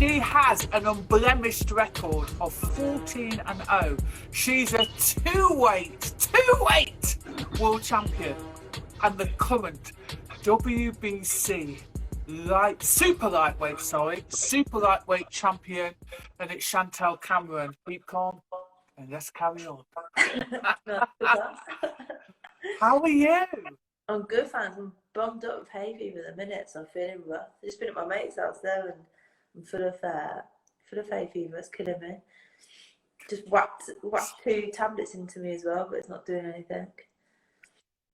She has an unblemished record of 14-0. She's a two-weight world champion and the current WBC super lightweight champion, and it's Chantelle Cameron. Keep calm and let's carry on. How are you? I'm good, thanks. I'm bummed up with hay fever at the minute, so I'm feeling rough. I've just been at my mate's house there and I'm full of hay fever. It's killing me. Just whacked 2 tablets into me as well, but it's not doing anything.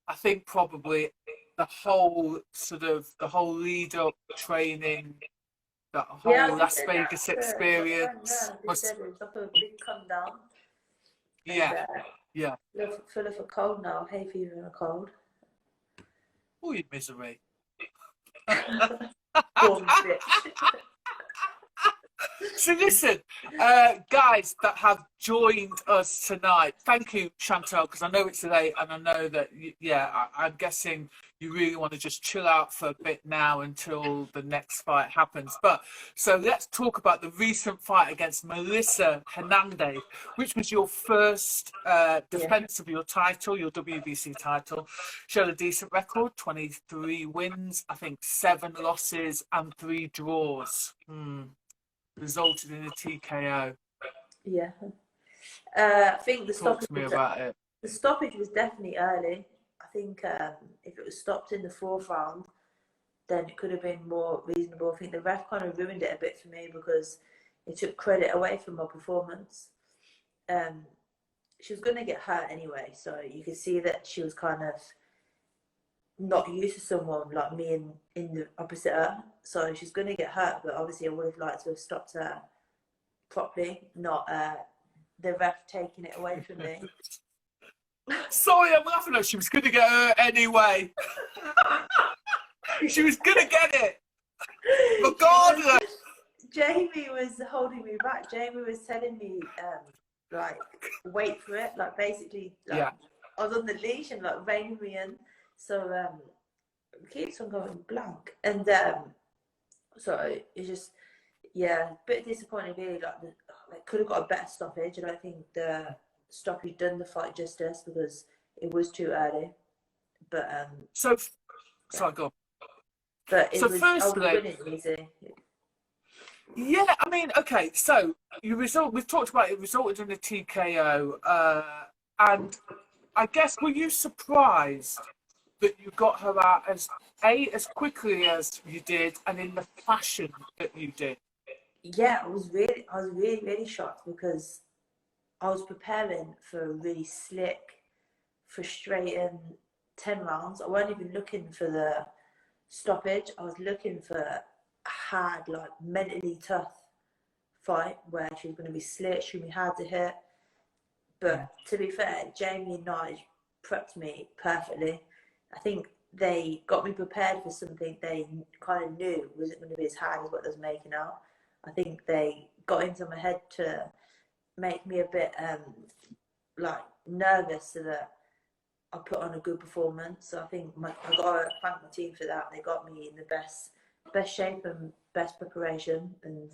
I think probably the whole lead up training, that whole Las Vegas experience was like a big come down. Yeah. Full of a cold now, hay fever and a cold. Oh, you misery. So listen, guys that have joined us tonight, thank you, Chantelle, because I know it's late and I know that, I'm guessing you really want to just chill out for a bit now until the next fight happens. But so let's talk about the recent fight against Melissa Hernandez, which was your first defense of your title, your WBC title. She had a decent record, 23 wins, I think 7 losses and 3 draws. Resulted in a TKO. Yeah. I think the stoppage. Talk to me about it. The stoppage was definitely early. I think if it was stopped in the 4th round, then it could have been more reasonable. I think the ref kind of ruined it a bit for me because it took credit away from my performance. She was going to get hurt anyway, so you could see that she was kind of not used to someone like me in the opposite her, so she's going to get hurt. But obviously I would have liked to have stopped her properly, not the ref taking it away from me. Sorry, I'm laughing at her. She was going to get hurt anyway. She was going to get it regardless. Jamie was holding me back. Jamie was telling me like wait for it, like basically I was on the leash and like reining me in. So it keeps on going blank, and so it's just a bit disappointing. Really, like could have got a better stoppage. I don't think the stoppage done the fight justice because it was too early. But sorry, go on. But it was, firstly, I was winning easy. Yeah, I mean, okay. So we've talked about it. Resulted in a TKO, and I guess were you surprised that you got her out as quickly as you did and in the fashion that you did? Yeah, I was really shocked because I was preparing for a really slick, frustrating 10 rounds. I wasn't even looking for the stoppage. I was looking for a hard, like mentally tough fight where she was going to be slick, she was going to be hard to hit. But to be fair, Jamie and Nige prepped me perfectly. I think they got me prepared for something they kind of knew wasn't going to be as hard as what they was making out. I think they got into my head to make me a bit like nervous so that I put on a good performance. So I think I got to thank my team for that. They got me in the best shape and best preparation, and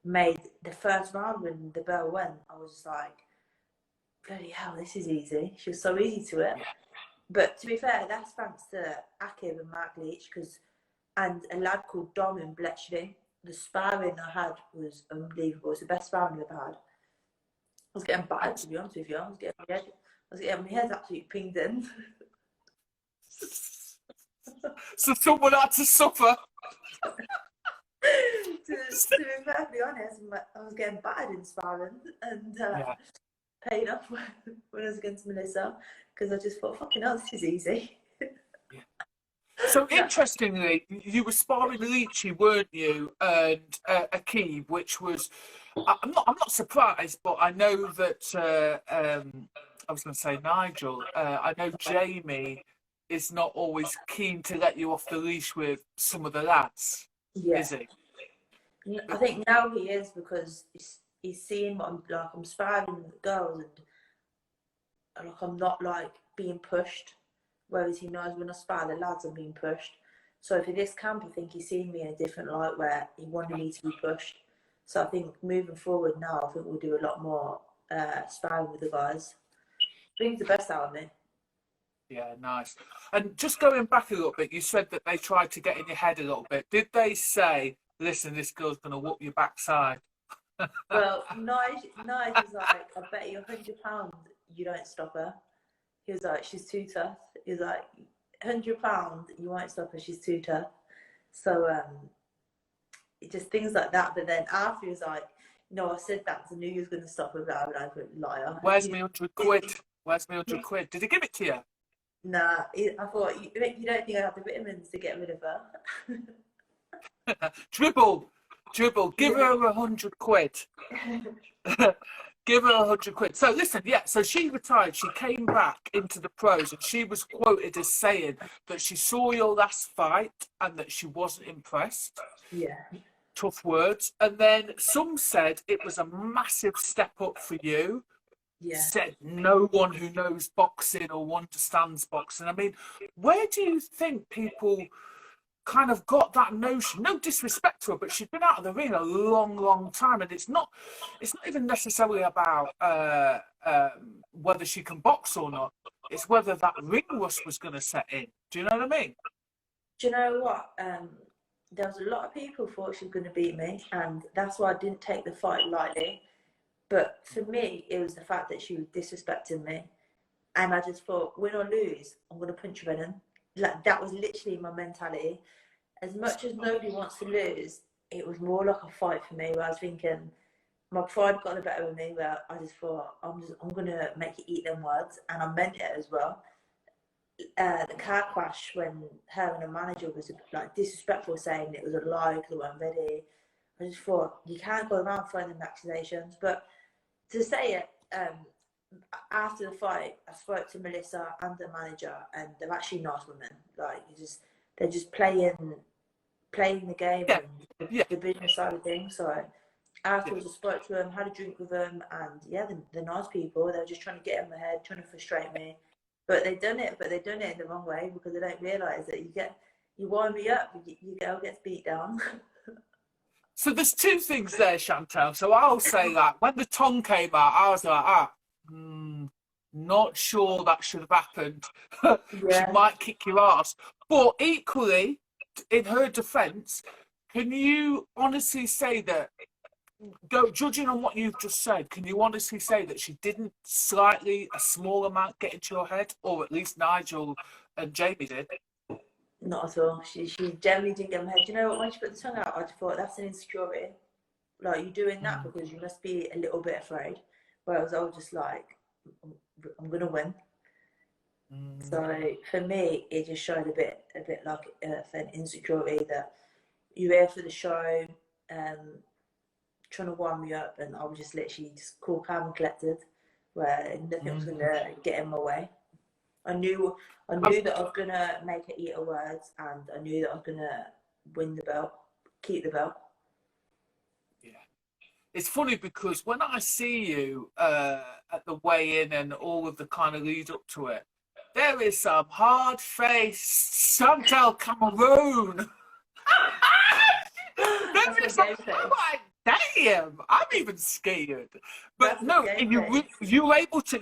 made the first round when the bell went. I was just like, bloody hell, this is easy. She was so easy to it. Yeah. But to be fair, that's thanks to Akib and Mark Leach and a lad called Dom in Bletchley. The sparring I had was unbelievable. It's the best sparring I've ever had. I was getting battered, to be honest with you. I was getting my head absolutely pinged in. So someone had to suffer. to be perfectly honest, I was getting battered in sparring and paid off when I was against Melissa because I just thought, fucking hell, this is easy. So interestingly, you were sparring Leachy, weren't you? And Akib, which was, I'm not surprised, but I know that I was going to say Nigel. I know Jamie is not always keen to let you off the leash with some of the lads, is he? I think now he is because he's seeing what I'm sparring with the girls and like I'm not like being pushed. Whereas he knows when I spar the lads, I'm being pushed. So for this camp, I think he's seen me in a different light where he wanted me to be pushed. So I think moving forward now, I think we'll do a lot more sparring with the guys. Brings the best out of me. Yeah, nice. And just going back a little bit, you said that they tried to get in your head a little bit. Did they say, listen, this girl's going to whoop your backside? Well, Nige was like, I bet you £100 you don't stop her. He was like, she's too tough. He was like, £100 you won't stop her, she's too tough. So just things like that. But then after he was like, no, I said that, 'cause I knew he was going to stop her, but I was like, liar. Where's me 100 quid? Where's me 100 quid? Did he give it to you? Nah, I thought, you don't think I have the vitamins to get rid of her? Dribble, give her 100 quid. Give her 100 quid. So listen, yeah, so she retired. She came back into the pros and she was quoted as saying that she saw your last fight and that she wasn't impressed. Yeah. Tough words. And then some said it was a massive step up for you. Yeah. Said no one who knows boxing or understands boxing. I mean, where do you think people kind of got that notion? No disrespect to her, but she's been out of the ring a long time, and it's not even necessarily about whether she can box or not. It's whether that ring rust was going to set in. Do you know what I mean? Do you know what? There was a lot of people thought she was going to beat me, and that's why I didn't take the fight lightly. But for me, it was the fact that she was disrespecting me. And I just thought, win or lose, I'm going to punch her in. Like, that was literally my mentality. As much as nobody wants to lose, it was more like a fight for me, where I was thinking, my pride got the better of me, where I just thought, I'm going to make you eat them words. And I meant it as well. The car crash, when her and the manager was like disrespectful, saying it was a lie because I wasn't ready, I just thought, you can't go around throwing them accusations. But to say it, after the fight, I spoke to Melissa and the manager, and they're actually nice women. Like, they're just playing the game and the business side of things. So afterwards, I spoke to them, had a drink with them, and yeah, they're nice people. They were just trying to get in my head, trying to frustrate me. But they've done it in the wrong way, because they don't realise that you wind me up, your girl gets beat down. So there's two things there, Chantelle. So I'll say that when the tongue came out, I was like, not sure that should have happened. She might kick your ass. But equally, in her defence, can you honestly say that, judging on what you've just said, can you honestly say that she didn't a small amount get into your head, or at least Nigel and Jamie did? Not at all. She generally didn't get in my head. You know what? When she put the tongue out, I just thought, that's an insecurity. Like, you're doing that because you must be a little bit afraid. Whereas I was just like, I'm gonna win. So for me, it just showed a bit like an insecurity, that you're here for the show, trying to wind me up, and I was just literally just cool, calm, and collected, where nothing was gonna get in my way. I knew that I was gonna make her eat her words, and I knew that I was gonna win the belt, keep the belt. Yeah, it's funny because when I see you at the weigh-in and all of the kind of lead up to it, there is some hard-faced Chantelle Cameron. Damn, I'm even scared. But no, you were able to,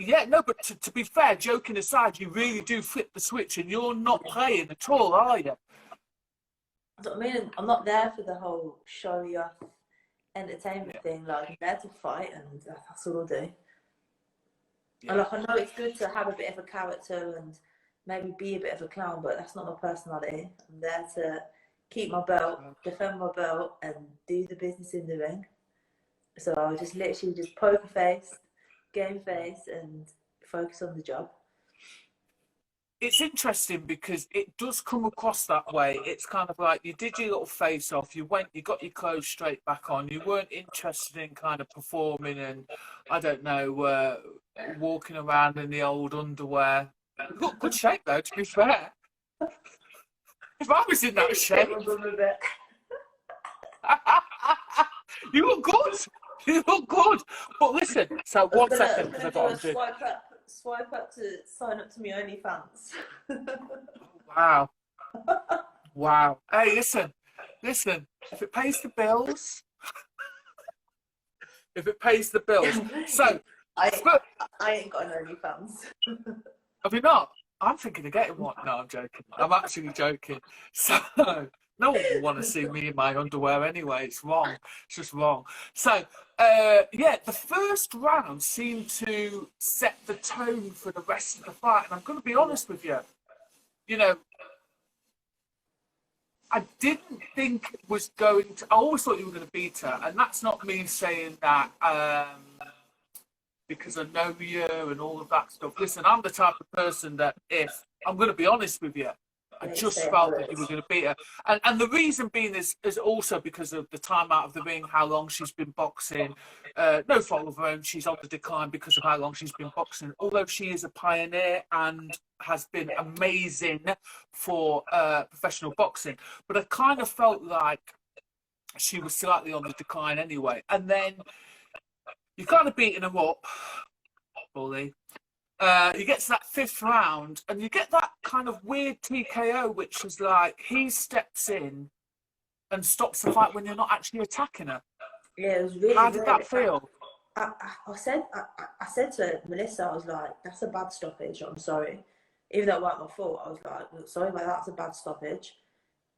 but to be fair, joking aside, you really do flip the switch and you're not playing at all, are you? That's what I mean. I'm not there for the whole show you off entertainment thing. Like, I'm there to fight, and that's all I do. Yeah. And like, I know it's good to have a bit of a character and maybe be a bit of a clown, but that's not my personality. I'm there to keep my belt, defend my belt, and do the business in the ring. So I was just literally just poker face, game face, and focus on the job. It's interesting because it does come across that way. It's kind of like you did your little face off, you got your clothes straight back on, you weren't interested in kind of performing and, I don't know, walking around in the old underwear. Look, good shape though, to be fair. If I was in that shape. You look good. You look good. But listen, so 1 second, because I've got to do. Swipe up to sign up to me OnlyFans. Wow. Wow. Hey, listen. If it pays the bills, if it pays the bills. So, I ain't got an OnlyFans. have you not? I'm thinking of getting one. No, I'm joking. I'm actually joking. So, no one will want to see me in my underwear anyway. It's wrong. It's just wrong. So, yeah, the first round seemed to set the tone for the rest of the fight. And I'm going to be honest with you. You know, I didn't think it was going to. I always thought you were going to beat her. And that's not me saying that because I know you and all of that stuff. Listen, I'm the type of person that if I'm going to be honest with you, I just felt that you were going to beat her. And the reason being is also because of the time out of the ring, how long she's been boxing. No fault of her own, she's on the decline because of how long she's been boxing. Although she is a pioneer and has been amazing for professional boxing. But I kind of felt like she was slightly on the decline anyway. And then you've kind of beaten her up, bully. You get to that fifth round and you get that kind of weird TKO, which is like he steps in and stops the fight when you're not actually attacking her. Yeah, it was really. How did that feel? I said to Melissa, I was like, "That's a bad stoppage. I'm sorry." Even though it wasn't my fault, I was like, "Sorry, but that's a bad stoppage."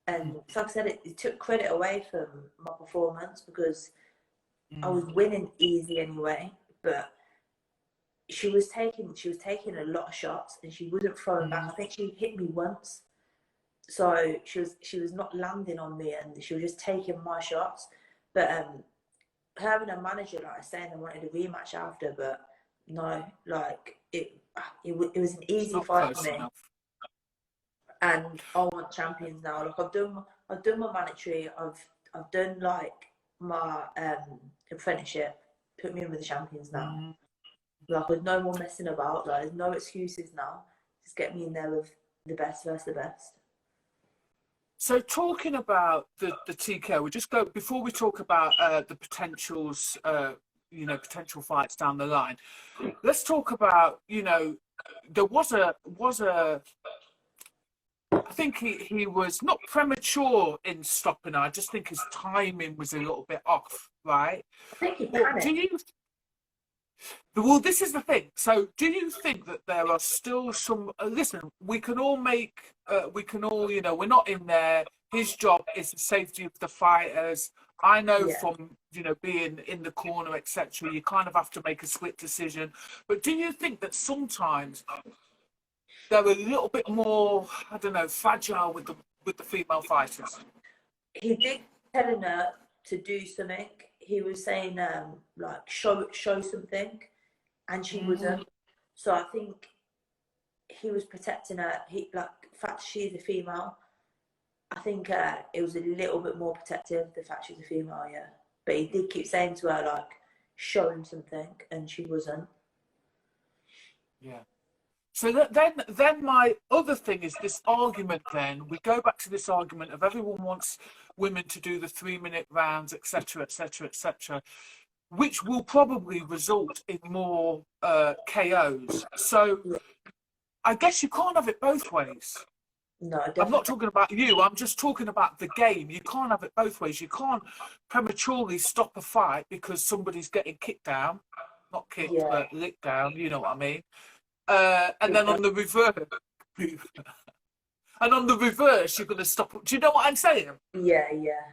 And like I said, it took credit away from my performance because I was winning easy anyway, but she was taking a lot of shots and she wasn't throwing back. I think she hit me once, so she was not landing on me and she was just taking my shots. But her and her manager like saying they wanted a rematch after, but no, like it was an easy fight for me. And I want champions now. Like I've done my mandatory. I've done like my apprenticeship. Put me in with the champions now. Like with no more messing about. Like there's no excuses now. Just get me in there with the best versus the best. So talking about the TKO, we just go before we talk about the potentials, potential fights down the line. Let's talk about, there was a. I think he was not premature in stopping her. I just think his timing was a little bit off, right? I think he panicked. Well, this is the thing. So, do you think that there are still some? Listen, we can all, we're not in there. His job is the safety of the fighters. I know from being in the corner, etc. You kind of have to make a split decision. But do you think that sometimes they're a little bit more, I don't know, fragile with the female fighters? He did telling her to do something. He was saying like show something, and she wasn't. So I think he was protecting her. He like the fact she's a female. I think it was a little bit more protective the fact she's a female, yeah. But he did keep saying to her like show him something, and she wasn't. Yeah. So then my other thing is this argument. Then we go back to this argument of everyone wants women to do the 3-minute rounds, etc., etc., etc., which will probably result in more KOs. So I guess you can't have it both ways. No, definitely. I'm not talking about you. I'm just talking about the game. You can't have it both ways. You can't prematurely stop a fight because somebody's getting kicked down, not kicked, but licked down. You know what I mean? And then on the reverse, you're going to stop. Do you know what I'm saying? Yeah,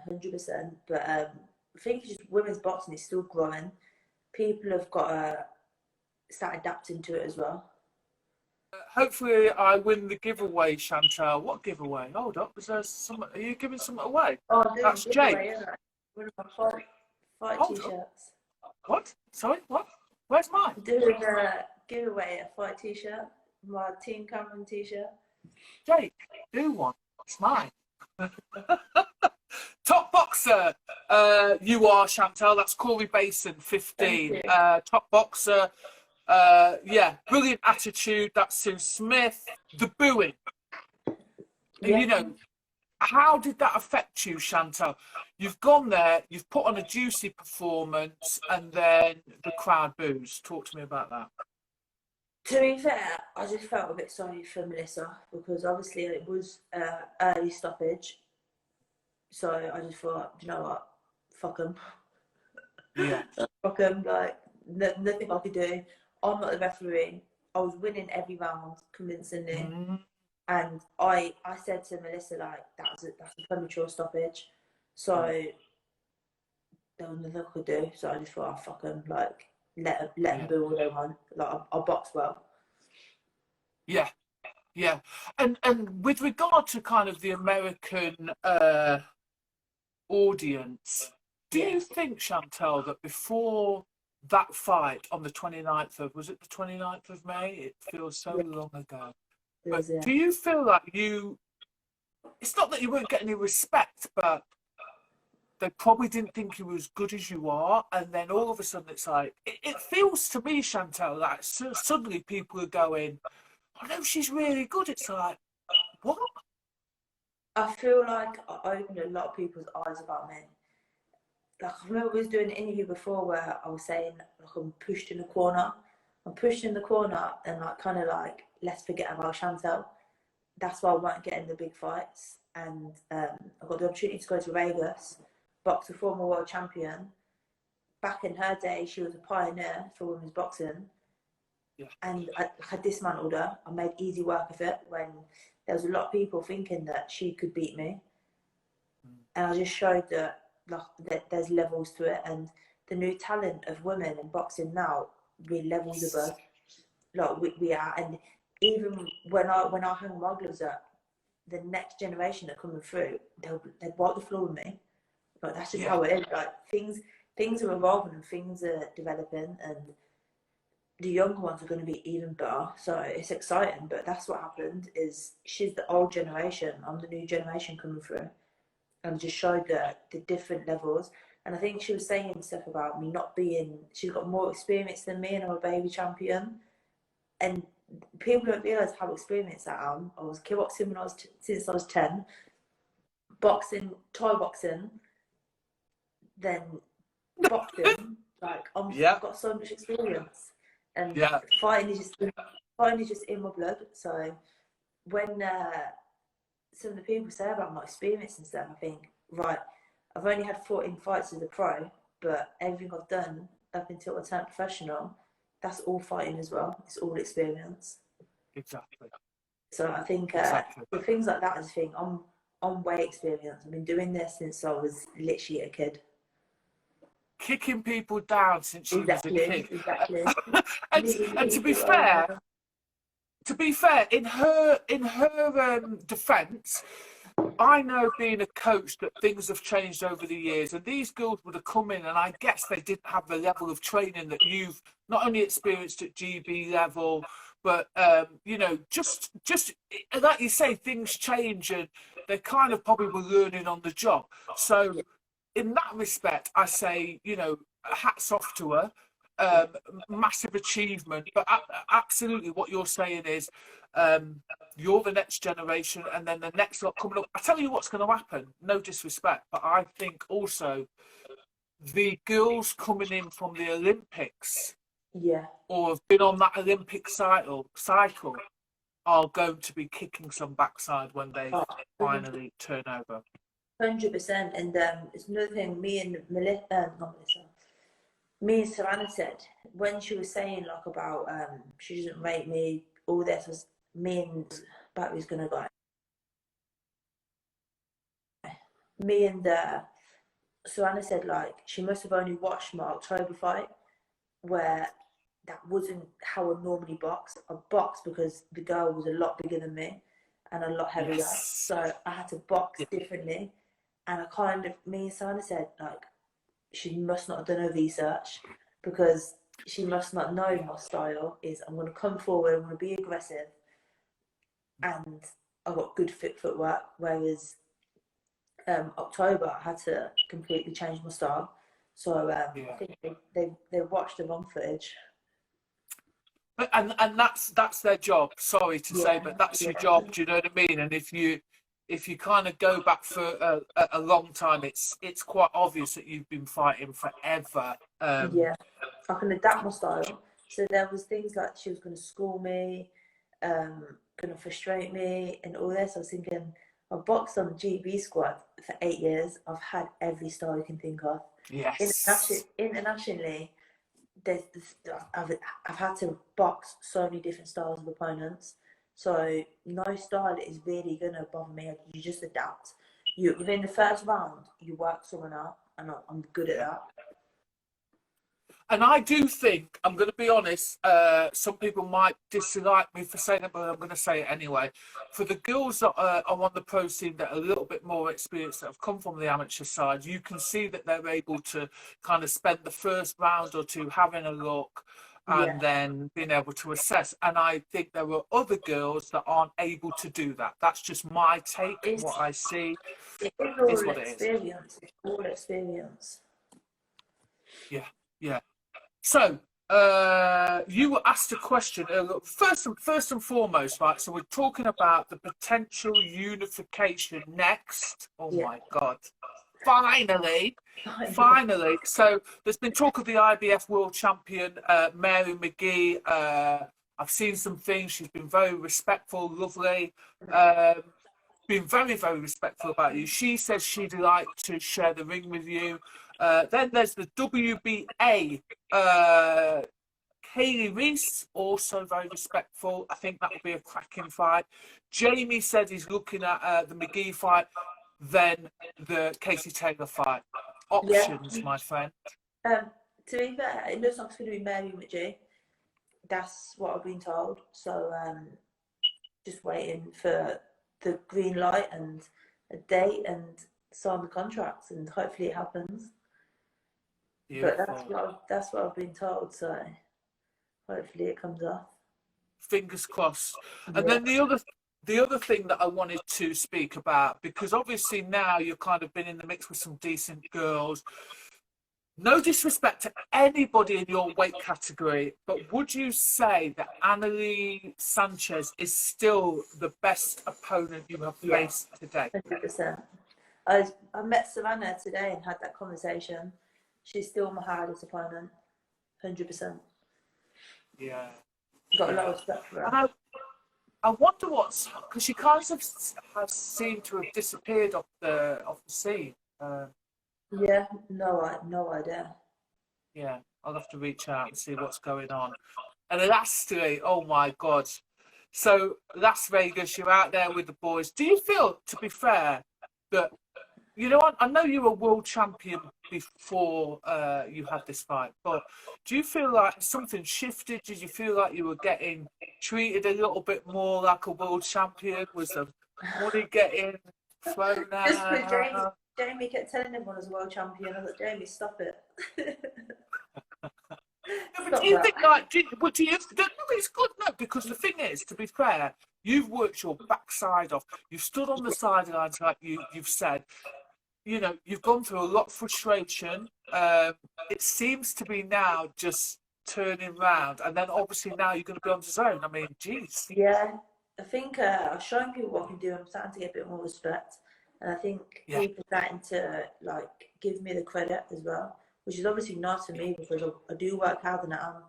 100%. But I think it's just women's boxing is still growing. People have got to start adapting to it as well. Hopefully, I win the giveaway, Chantelle. What giveaway? Hold up, is there some? Are you giving something away? Oh, that's Jake. One of my fight t-shirts. What? Sorry, what? Where's mine? Doing a giveaway a fight t-shirt, my Team Cameron t-shirt. Jake, do one. It's mine. Top boxer, you are, Chantelle. That's Corey Basin, 15. Top boxer. Brilliant attitude. That's Sue Smith. The booing. How did that affect you, Chantelle? You've gone there, you've put on a juicy performance, and then the crowd boos. Talk to me about that. To be fair, I just felt a bit sorry for Melissa because obviously it was early stoppage. So I just thought, you know what, fuck them. Yeah. Fucking like nothing I could do. I'm not the referee. I was winning every round convincingly, and I said to Melissa like that's a premature stoppage, so there was nothing I could do. So I just thought I fucking like let them do all they want. Like I box well. Yeah. Yeah. And with regard to kind of the American audience, do you think, Chantelle, that before that fight on the 29th of, was it the 29th of May? It feels so long ago. But do you feel like it's not that you weren't getting any respect, but they probably didn't think you were as good as you are, and then all of a sudden it's like, it feels to me, Chantelle, like suddenly people are going, I know she's really good. It's like, what? I feel like I opened a lot of people's eyes about me. Like I remember I was doing an interview before where I was saying like I'm pushed in the corner. I'm pushed in the corner and like kind of like let's forget about Chantelle. That's why I weren't getting the big fights. And I got the opportunity to go to Vegas, box a former world champion. Back in her day, she was a pioneer for women's boxing. Yeah. And I dismantled her. I made easy work of it when there was a lot of people thinking that she could beat me. And I just showed that like that there's levels to it, and the new talent of women in boxing now really levels above. Like we are, and even when I hang my gloves up, the next generation that are coming through, they'd wipe the floor with me. Like that's just how it is. Like things are evolving and things are developing, and the younger ones are going to be even better. So it's exciting. But that's what happened. Is she's the old generation, I'm the new generation coming through, and just showed the different levels. And I think she was saying stuff about me not being. She's got more experience than me, and I'm a baby champion. And people don't realise how experienced I am. I was kickboxing when since I was 10, boxing, Thai boxing, then boxing. Like I've got so much experience, and fighting is just in my blood. So when some of the people say about my experience and stuff, I think right, I've only had 14 fights as a pro, but everything I've done up until I turned professional, that's all fighting as well. It's all experience. Exactly. So I think with things like that, I just think I'm way experienced. I've been doing this since I was literally a kid. Kicking people down since she was a kid. Exactly. and to be fair, in her defence, I know being a coach that things have changed over the years, and these girls would have come in, and I guess they didn't have the level of training that you've not only experienced at GB level, but you know, just like you say, things change, and they kind of probably were learning on the job. So, in that respect, I say, you know, hats off to her. Massive achievement, but absolutely what you're saying is you're the next generation, and then the next lot coming up. I tell you what's going to happen, no disrespect, but I think also the girls coming in from the Olympics or have been on that Olympic cycle are going to be kicking some backside when they finally turn over. 100%. And it's another thing me and me and Savannah said when she was saying like about she doesn't rate me, all this was me and Battery's gonna go. Me and Savannah said like she must have only watched my October fight where that wasn't how I normally box. I boxed because the girl was a lot bigger than me and a lot heavier, so I had to box differently. And I kind of, me and Savannah said like, she must not have done her research because she must not know my style is I'm going to come forward, I'm going to be aggressive, and I've got good footwork. Whereas October, I had to completely change my style. So I think they watched the wrong footage. And that's their job. Sorry to say, but that's your job. Do you know what I mean? And if you kind of go back for a long time, it's quite obvious that you've been fighting forever. I can adapt my style. So there was things like she was going to school me, going to frustrate me, and all this. I was thinking I've boxed on the GB squad for 8 years. I've had every style you can think of. Yes. Internationally, I've had to box so many different styles of opponents. So no style is really gonna bother me. You just adapt. You within the first round, you work someone out, and I'm good at that. And I do think, I'm going to be honest, some people might dislike me for saying it, but I'm going to say it anyway. For the girls that are on the pro scene that are a little bit more experienced, that have come from the amateur side, you can see that they're able to kind of spend the first round or two having a look and then being able to assess. And I think there are other girls that aren't able to do that. That's just my take. What I see is what it is. It's all experience. Yeah, yeah. So, you were asked a question earlier. First and foremost, right? So we're talking about the potential unification next. Oh my God! Finally. So there's been talk of the IBF World Champion, Mary McGee. I've seen some things. She's been very respectful, lovely. Been very, very respectful about you. She says she'd like to share the ring with you. Then there's the WBA. Kaylee Reese, also very respectful. I think that would be a cracking fight. Jamie said he's looking at the McGee fight, then the Casey Taylor fight. Options, my friend. To be fair, it looks like it's going to be Mary McGee. That's what I've been told. So just waiting for the green light and a date and sign the contracts, and hopefully it happens. Beautiful. But that's what I've been told. So hopefully it comes off. Fingers crossed. And then the other thing that I wanted to speak about, because obviously now you've kind of been in the mix with some decent girls. No disrespect to anybody in your weight category, but would you say that Annalie Sanchez is still the best opponent you have faced today? 100%. I met Savannah today and had that conversation. She's still my hardest opponent. 100%. Yeah. Got a lot of respect for her. And I wonder what's, because she kind of has seemed to have disappeared off the scene. Yeah, no idea. Yeah, I'll have to reach out and see what's going on. And lastly, oh my God. So Las Vegas, you're out there with the boys. Do you feel, to be fair, that, you know, I know you were world champion before you had this fight, but do you feel like something shifted? Did you feel like you were getting treated a little bit more like a world champion? Was the money getting thrown out? Just for Jamie kept telling everyone I was world champion. I was like, Jamie, stop it. No, but do you think, like, do you, no, it's good, no, because the thing is, to be fair, you've worked your backside off. You've stood on the sidelines, like you've said. You know, you've gone through a lot of frustration. It seems to be now just turning round, and then obviously now you're going to be on the zone. I mean, geez. Yeah, I think I've shown people what I can do. I'm starting to get a bit more respect, and I think people are starting to like give me the credit as well, which is obviously nice for me because I do work hard and I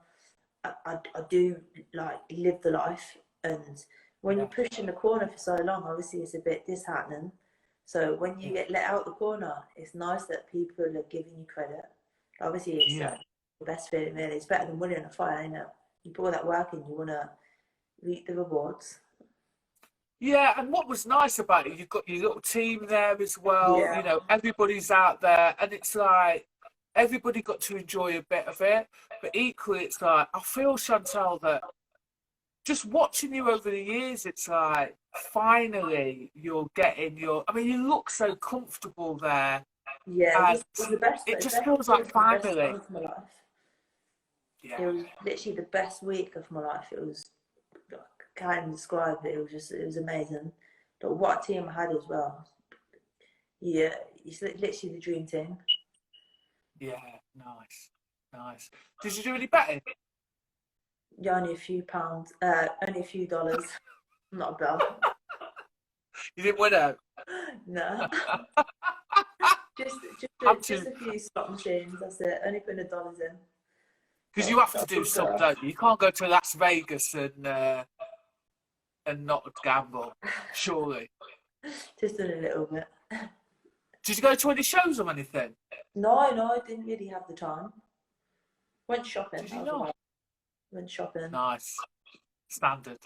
do like live the life. And when you're pushing the corner for so long, obviously it's a bit disheartening. So when you get let out the corner, it's nice that people are giving you credit. Obviously, it's the best feeling really. It's better than winning a fight, ain't it? You put all that work in, you want to reap the rewards. Yeah, and what was nice about it, you've got your little team there as well. You know, everybody's out there, and it's like everybody got to enjoy a bit of it. But equally, it's like I feel, Chantelle, that just watching you over the years, it's like finally you're getting your. I mean, you look so comfortable there. Yeah, it was the best. It just feels like finally. Of my life. Yeah. It was literally the best week of my life. It was, I can't even describe it. It was amazing. But what a team I had as well. Yeah, it's literally the dream team. Yeah, nice. Did you do any betting? Yeah, only a few pounds, only a few dollars. Not a bell. You didn't win out? No. just a few slot machines, that's it. Only putting the dollars in. Because you have to do something, don't you? You can't go to Las Vegas and not gamble, surely. Just done a little bit. Did you go to any shows or anything? No, I didn't really have the time. Went shopping. Did you not? Went shopping. Nice. Standard.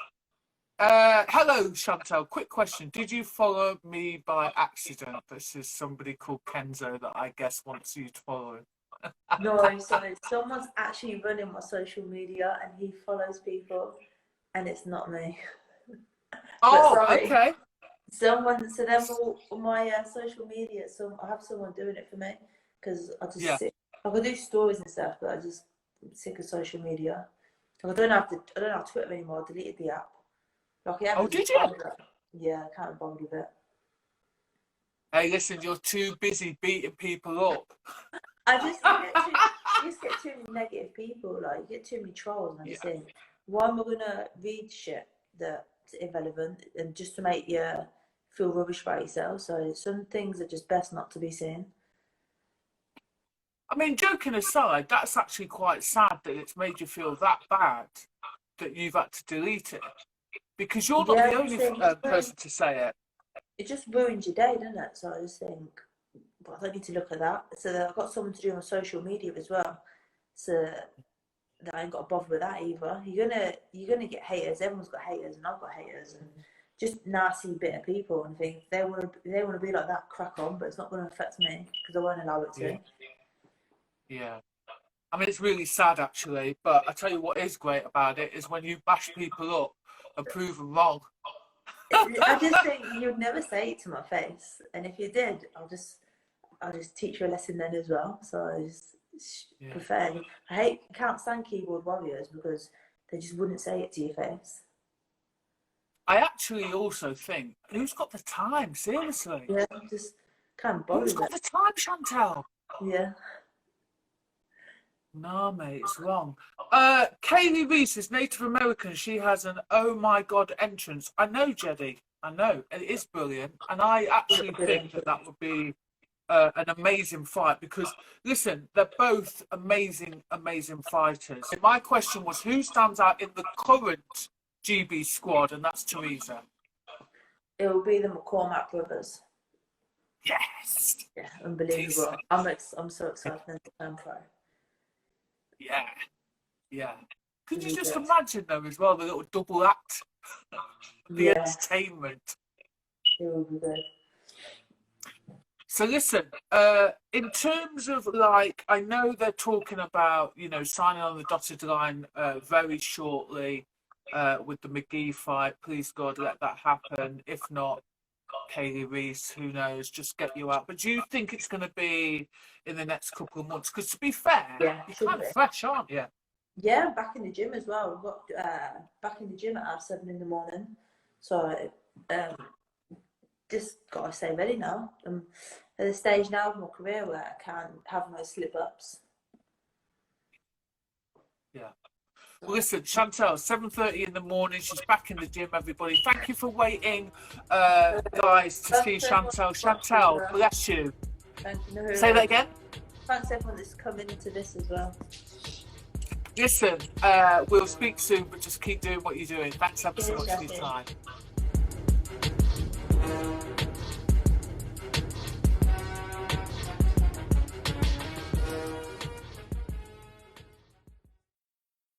Hello, Chantelle. Quick question. Did you follow me by accident? This is somebody called Kenzo that I guess wants you to follow him. No, so someone's actually running my social media and he follows people and it's not me. Oh, okay. Someone, so then my social media, I have someone doing it for me because I just I can do stories and stuff, but I'm sick of social media. Like, I don't have Twitter anymore. I deleted the app. Like, did you? Yeah, I can't bother with it. Hey, listen, you're too busy beating people up. I just get too many negative people. Like, you get too many trolls, and I just think, why am I gonna read shit that's irrelevant and just to make you feel rubbish about yourself? So some things are just best not to be seen. I mean, joking aside, that's actually quite sad that it's made you feel that bad that you've had to delete it. Because you're not the only person to say it. It just ruins your day, doesn't it? So I just think, but I don't need to look at that. So I've got someone to do on social media as well. So that I ain't got to bother with that either. You're gonna get haters. Everyone's got haters, and I've got haters, and just nasty, bitter people. And think they want to be like that, crack on. But it's not going to affect me because I won't allow it to. Yeah. I mean, it's really sad actually. But I tell you what is great about it is when you bash people up and prove them wrong. I just think you'd never say it to my face, and if you did, I'll just teach you a lesson then as well. So I just prefer. I can't stand keyboard warriors because they just wouldn't say it to your face. I actually also think, who's got the time? Seriously. Yeah, just can't bother. Who's got the time, Chantelle? Yeah. No, mate, it's wrong. Kaylee Reese is Native American. She has an oh my god entrance. I know, Jeddy. I know. It is brilliant. And I actually think that would be an amazing fight because, listen, they're both amazing, amazing fighters. My question was, who stands out in the current GB squad? And that's Teresa. It will be the McCormack brothers. Yes. Yeah, unbelievable. I'm so excited for them to turn pro. Yeah. Could you just imagine them as well, the little double act? The entertainment. It will be good. So listen, in terms of like, I know they're talking about, signing on the dotted line very shortly with the McGee fight. Please God, let that happen. If not, Kaylee Reese, who knows, just get you out. But do you think it's going to be in the next couple of months? Because to be fair, you're kind of fresh, aren't you? Yeah, I'm back in the gym as well. I've got back in the gym at 7 in the morning. So just got to stay ready now. I'm at the stage now of my career where I can't have no slip-ups. Yeah. Well, listen, Chantelle, 7:30 in the morning. She's back in the gym, everybody. Thank you for waiting, guys, to see Chantelle. Chantelle, bless you. Thank you. Say that again. Thanks everyone that's coming into this as well. Listen, we'll speak soon, but just keep doing what you're doing. Thanks ever so much for your time.